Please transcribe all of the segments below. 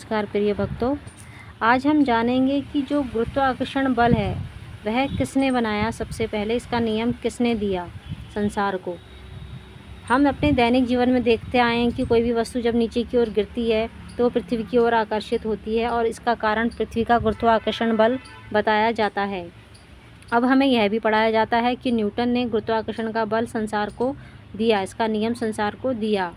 नमस्कार प्रिय भक्तों, आज हम जानेंगे कि जो गुरुत्वाकर्षण बल है वह किसने बनाया। सबसे पहले इसका नियम किसने दिया संसार को। हम अपने दैनिक जीवन में देखते आए हैं कि कोई भी वस्तु जब नीचे की ओर गिरती है तो पृथ्वी की ओर आकर्षित होती है और इसका कारण पृथ्वी का गुरुत्वाकर्षण बल बताया जाता है। अब हमें यह भी पढ़ाया जाता है कि न्यूटन ने गुरुत्वाकर्षण का बल संसार को दिया, इसका नियम संसार को दिया।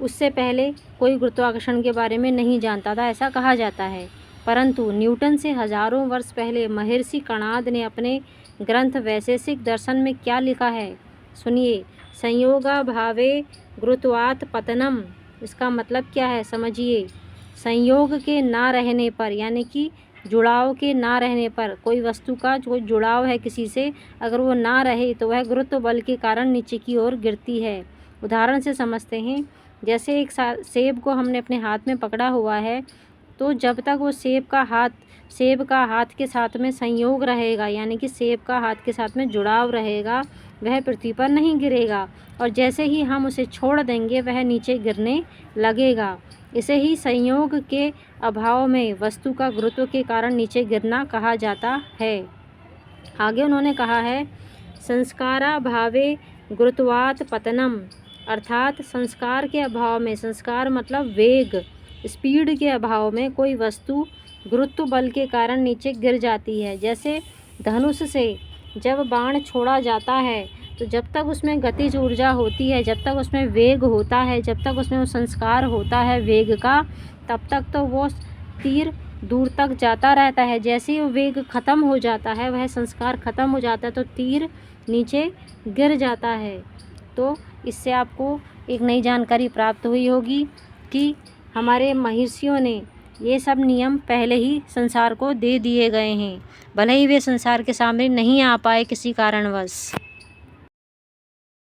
उससे पहले कोई गुरुत्वाकर्षण के बारे में नहीं जानता था, ऐसा कहा जाता है। परंतु न्यूटन से हजारों वर्ष पहले महर्षि कणाद ने अपने ग्रंथ वैशेषिक दर्शन में क्या लिखा है, सुनिए। संयोगाभावे गुरुत्वात् पतनम, इसका मतलब क्या है समझिए। संयोग के ना रहने पर, यानी कि जुड़ाव के ना रहने पर, कोई वस्तु का जो जुड़ाव है किसी से, अगर वो ना रहे तो वह गुरुत्व बल के कारण नीचे की ओर गिरती है। उदाहरण से समझते हैं। जैसे एक सेब को हमने अपने हाथ में पकड़ा हुआ है, तो जब तक वो सेब का हाथ के साथ में संयोग रहेगा, यानी कि सेब का हाथ के साथ में जुड़ाव रहेगा, वह पृथ्वी पर नहीं गिरेगा। और जैसे ही हम उसे छोड़ देंगे वह नीचे गिरने लगेगा। इसे ही संयोग के अभाव में वस्तु का गुरुत्व के कारण नीचे गिरना कहा जाता है। आगे उन्होंने कहा है, संस्काराभावे गुरुत्वात् पतनम, अर्थात संस्कार के अभाव में, संस्कार मतलब वेग, स्पीड के अभाव में कोई वस्तु गुरुत्व बल के कारण नीचे गिर जाती है। जैसे धनुष से जब बाण छोड़ा जाता है तो जब तक उसमें गतिज ऊर्जा होती है, जब तक उसमें वेग होता है, जब तक उसमें वो संस्कार होता है वेग का, तब तक तो वो तीर दूर तक जाता रहता है। जैसे ही वेग ख़त्म हो जाता है, वह संस्कार ख़त्म हो जाता है, तो तीर नीचे गिर जाता है। तो इससे आपको एक नई जानकारी प्राप्त हुई होगी कि हमारे महर्षियों ने ये सब नियम पहले ही संसार को दे दिए गए हैं, भले ही वे संसार के सामने नहीं आ पाए किसी कारणवश।